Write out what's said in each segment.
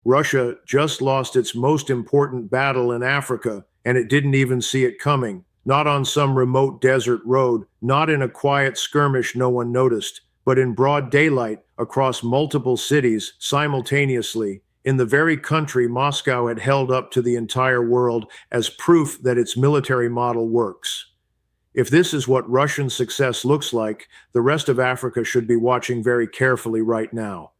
Russia just lost its most important battle in Africa, and it didn't even see it coming. Not on some remote desert road, not in a quiet skirmish no one noticed, but in broad daylight across multiple cities simultaneously, in the very country Moscow had held up to the entire world as proof that its military model works. If this is what Russian success looks like, the rest of Africa should be watching very carefully right now.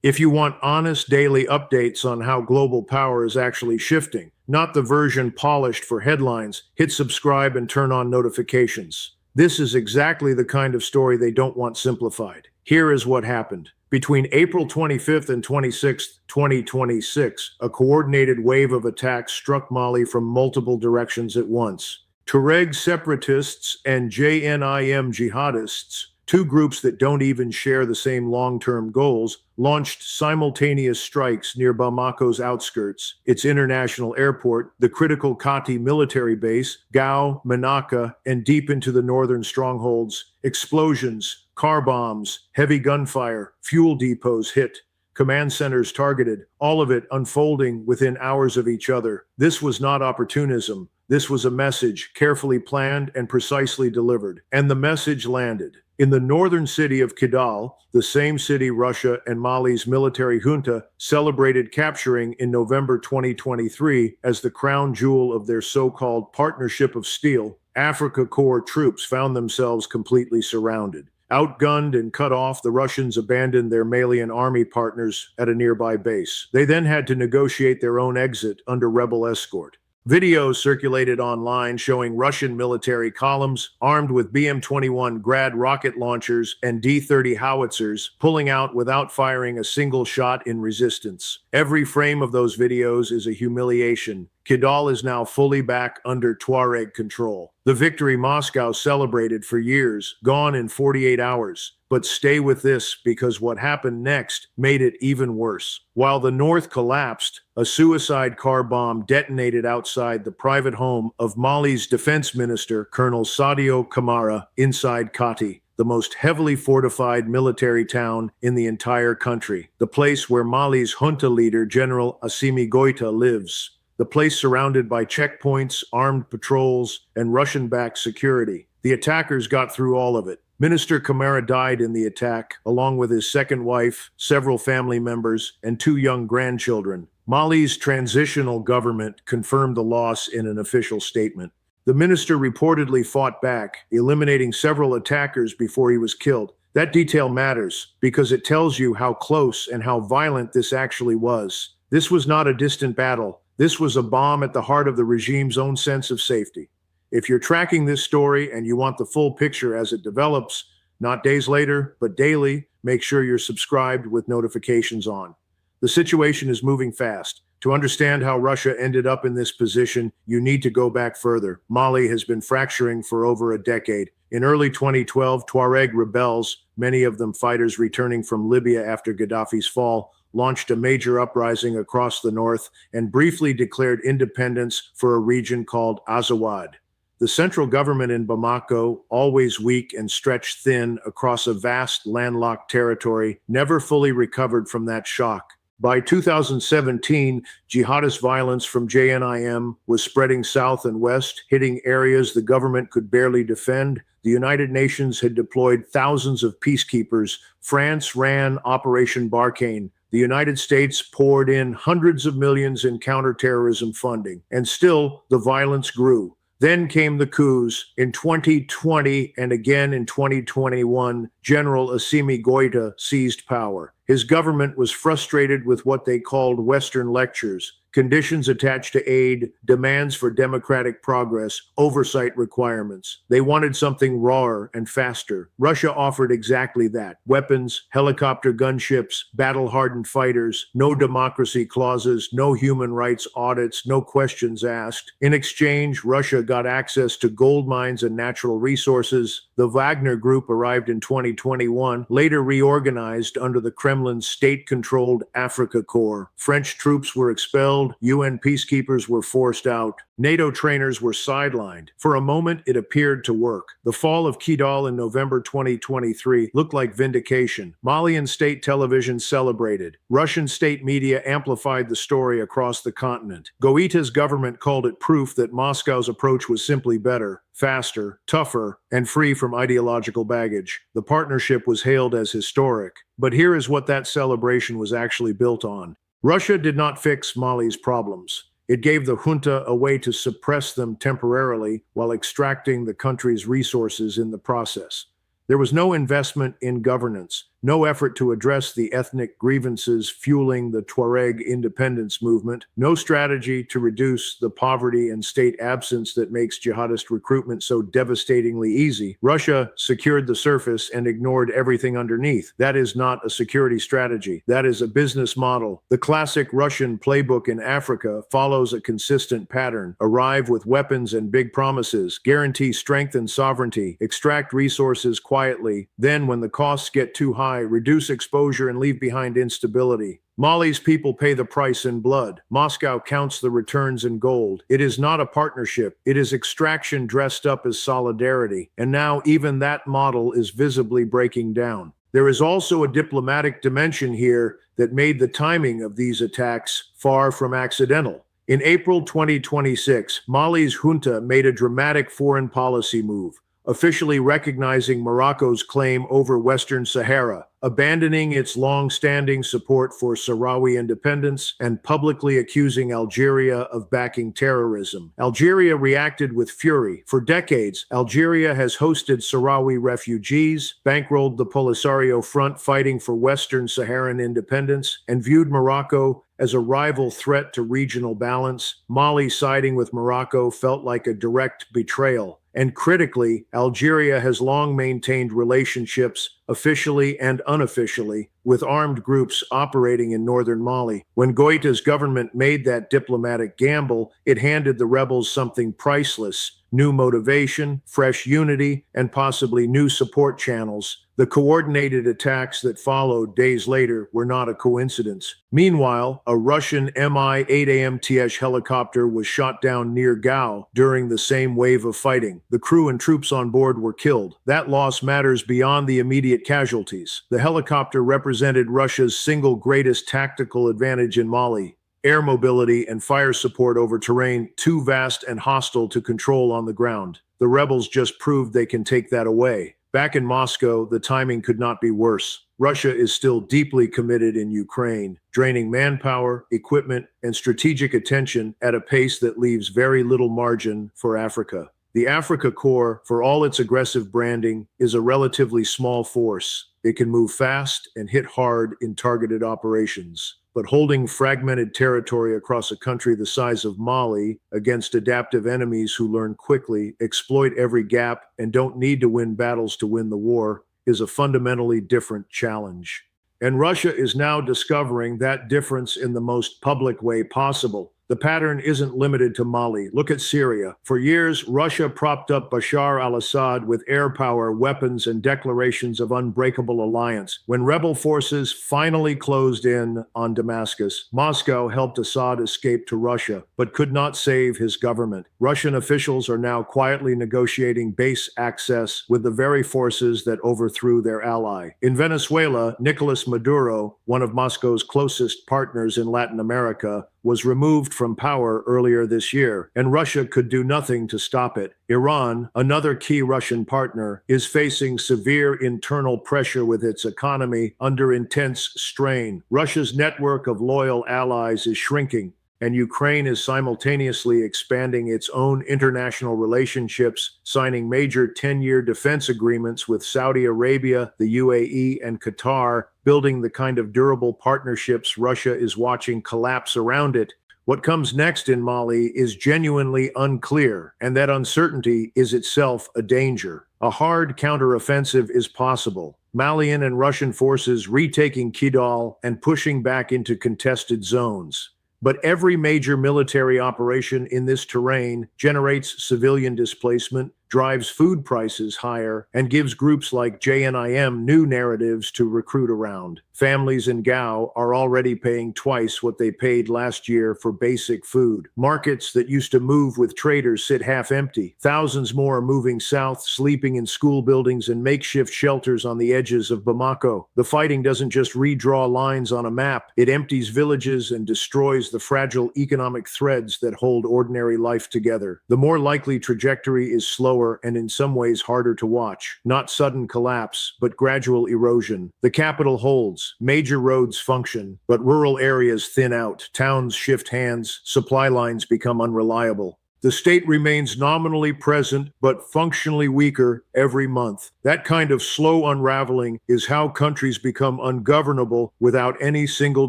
If you want honest daily updates on how global power is actually shifting, not the version polished for headlines, hit subscribe and turn on notifications. This is exactly the kind of story they don't want simplified. Here is what happened. Between April 25th and 26th, 2026, a coordinated wave of attacks struck Mali from multiple directions at once. Tuareg separatists and JNIM jihadists, two groups that don't even share the same long-term goals, launched simultaneous strikes near Bamako's outskirts, its international airport, the critical Kati military base, Gao, Menaka, and deep into the northern strongholds. Explosions, car bombs, heavy gunfire, fuel depots hit, command centers targeted, all of it unfolding within hours of each other. This was not opportunism. This was a message, carefully planned and precisely delivered. And the message landed. In the northern city of Kidal, the same city Russia and Mali's military junta celebrated capturing in November 2023 as the crown jewel of their so-called Partnership of Steel, Africa Corps troops found themselves completely surrounded. Outgunned and cut off, the Russians abandoned their Malian army partners at a nearby base. They then had to negotiate their own exit under rebel escort. Videos circulated online showing Russian military columns armed with BM-21 Grad rocket launchers and D-30 howitzers pulling out without firing a single shot in resistance. Every frame of those videos is a humiliation. Kidal is now fully back under Tuareg control. The victory Moscow celebrated for years, gone in 48 hours. But stay with this, because what happened next made it even worse. While the north collapsed, a suicide car bomb detonated outside the private home of Mali's defense minister, Colonel Sadio Kamara, inside Kati, the most heavily fortified military town in the entire country, the place where Mali's junta leader, General Assimi Goïta, lives. The place surrounded by checkpoints, armed patrols, and Russian-backed security. The attackers got through all of it. Minister Kamara died in the attack, along with his second wife, several family members, and two young grandchildren. Mali's transitional government confirmed the loss in an official statement. The minister reportedly fought back, eliminating several attackers before he was killed. That detail matters, because it tells you how close and how violent this actually was. This was not a distant battle. This was a bomb at the heart of the regime's own sense of safety. If you're tracking this story and you want the full picture as it develops, not days later, but daily, make sure you're subscribed with notifications on. The situation is moving fast. To understand how Russia ended up in this position, you need to go back further. Mali has been fracturing for over a decade. In early 2012, Tuareg rebels, many of them fighters returning from Libya after Gaddafi's fall, launched a major uprising across the north and briefly declared independence for a region called Azawad. The central government in Bamako, always weak and stretched thin across a vast landlocked territory, never fully recovered from that shock. By 2017, jihadist violence from JNIM was spreading south and west, hitting areas the government could barely defend. The United Nations had deployed thousands of peacekeepers. France ran Operation Barkhane. The United States poured in hundreds of millions in counterterrorism funding. And still, the violence grew. Then came the coups. In 2020 and again in 2021, General Assimi Goïta seized power. His government was frustrated with what they called Western lectures, conditions attached to aid, demands for democratic progress, oversight requirements. They wanted something rawer and faster. Russia offered exactly that. Weapons, helicopter gunships, battle-hardened fighters, no democracy clauses, no human rights audits, no questions asked. In exchange, Russia got access to gold mines and natural resources. The Wagner Group arrived in 2021, later reorganized under the Kremlin's state-controlled Africa Corps. French troops were expelled. killed, UN peacekeepers were forced out, NATO trainers were sidelined. For a moment, it appeared to work. The fall of Kidal in November 2023 looked like vindication. Malian state television celebrated. Russian state media amplified the story across the continent. Goita's government called it proof that Moscow's approach was simply better, faster, tougher, and free from ideological baggage. The partnership was hailed as historic. But here is what that celebration was actually built on. Russia did not fix Mali's problems. It gave the junta a way to suppress them temporarily while extracting the country's resources in the process. There was no investment in governance, no effort to address the ethnic grievances fueling the Tuareg independence movement, no strategy to reduce the poverty and state absence that makes jihadist recruitment so devastatingly easy. Russia secured the surface and ignored everything underneath. That is not a security strategy. That is a business model. The classic Russian playbook in Africa follows a consistent pattern. Arrive with weapons and big promises, guarantee strength and sovereignty, extract resources quietly, then when the costs get too high, reduce exposure and leave behind instability. Mali's people pay the price in blood. Moscow counts the returns in gold. It is not a partnership. It is extraction dressed up as solidarity. And now even that model is visibly breaking down. There is also a diplomatic dimension here that made the timing of these attacks far from accidental. In April 2026, Mali's junta made a dramatic foreign policy move, officially recognizing Morocco's claim over Western Sahara, abandoning its long-standing support for Sahrawi independence, and publicly accusing Algeria of backing terrorism. Algeria reacted with fury. For decades, Algeria has hosted Sahrawi refugees, bankrolled the Polisario Front fighting for Western Saharan independence, and viewed Morocco as a rival threat to regional balance. Mali siding with Morocco felt like a direct betrayal. And critically, Algeria has long maintained relationships, officially and unofficially, with armed groups operating in northern Mali. When Goita's government made that diplomatic gamble, it handed the rebels something priceless: new motivation, fresh unity, and possibly new support channels. The coordinated attacks that followed days later were not a coincidence. Meanwhile, a Russian Mi-8 helicopter was shot down near Gao during the same wave of fighting. The crew and troops on board were killed. That loss matters beyond the immediate casualties. The helicopter represented Russia's single greatest tactical advantage in Mali: air mobility and fire support over terrain too vast and hostile to control on the ground. The rebels just proved they can take that away. Back in Moscow, the timing could not be worse. Russia is still deeply committed in Ukraine, draining manpower, equipment, and strategic attention at a pace that leaves very little margin for Africa. The Africa Corps, for all its aggressive branding, is a relatively small force. It can move fast and hit hard in targeted operations. But holding fragmented territory across a country the size of Mali against adaptive enemies who learn quickly, exploit every gap, and don't need to win battles to win the war is a fundamentally different challenge. And Russia is now discovering that difference in the most public way possible. The pattern isn't limited to Mali. Look at Syria. For years, Russia propped up Bashar al-Assad with air power, weapons, and declarations of unbreakable alliance. When rebel forces finally closed in on Damascus, Moscow helped Assad escape to Russia, but could not save his government. Russian officials are now quietly negotiating base access with the very forces that overthrew their ally. In Venezuela, Nicolas Maduro, one of Moscow's closest partners in Latin America, was removed from power earlier this year, and Russia could do nothing to stop it. Iran, another key Russian partner, is facing severe internal pressure with its economy under intense strain. Russia's network of loyal allies is shrinking, and Ukraine is simultaneously expanding its own international relationships, signing major 10-year defense agreements with Saudi Arabia, the UAE, and Qatar, building the kind of durable partnerships Russia is watching collapse around it. What comes next in Mali is genuinely unclear, and that uncertainty is itself a danger. A hard counteroffensive is possible. Malian and Russian forces retaking Kidal and pushing back into contested zones. But every major military operation in this terrain generates civilian displacement, drives food prices higher, and gives groups like JNIM new narratives to recruit around. Families in Gao are already paying twice what they paid last year for basic food. Markets that used to move with traders sit half empty. Thousands more are moving south, sleeping in school buildings and makeshift shelters on the edges of Bamako. The fighting doesn't just redraw lines on a map, it empties villages and destroys the fragile economic threads that hold ordinary life together. The more likely trajectory is slower and in some ways harder to watch. Not sudden collapse, but gradual erosion. The capital holds. Major roads function, but rural areas thin out, towns shift hands, supply lines become unreliable. The state remains nominally present, but functionally weaker every month. That kind of slow unraveling is how countries become ungovernable without any single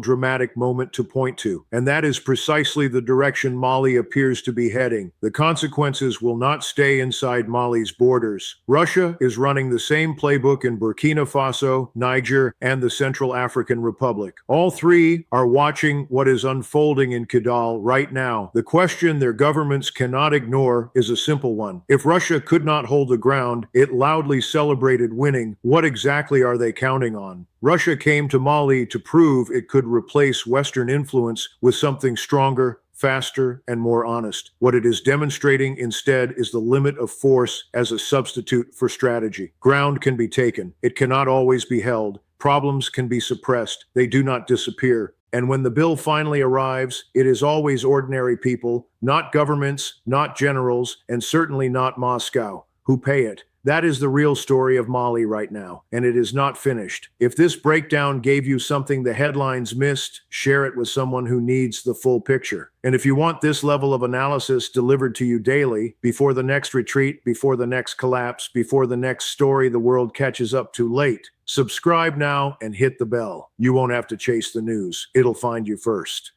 dramatic moment to point to. And that is precisely the direction Mali appears to be heading. The consequences will not stay inside Mali's borders. Russia is running the same playbook in Burkina Faso, Niger, and the Central African Republic. All three are watching what is unfolding in Kidal right now. The question their governments cannot ignore is a simple one. If Russia could not hold the ground, it loudly celebrated winning. What exactly are they counting on? Russia came to Mali to prove it could replace Western influence with something stronger, faster, and more honest. What it is demonstrating instead is the limit of force as a substitute for strategy. Ground can be taken. It cannot always be held. Problems can be suppressed. They do not disappear. And when the bill finally arrives, it is always ordinary people, not governments, not generals, and certainly not Moscow, who pay it. That is the real story of Mali right now, and it is not finished. If this breakdown gave you something the headlines missed, share it with someone who needs the full picture. And if you want this level of analysis delivered to you daily, before the next retreat, before the next collapse, before the next story the world catches up to late, subscribe now and hit the bell. You won't have to chase the news. It'll find you first.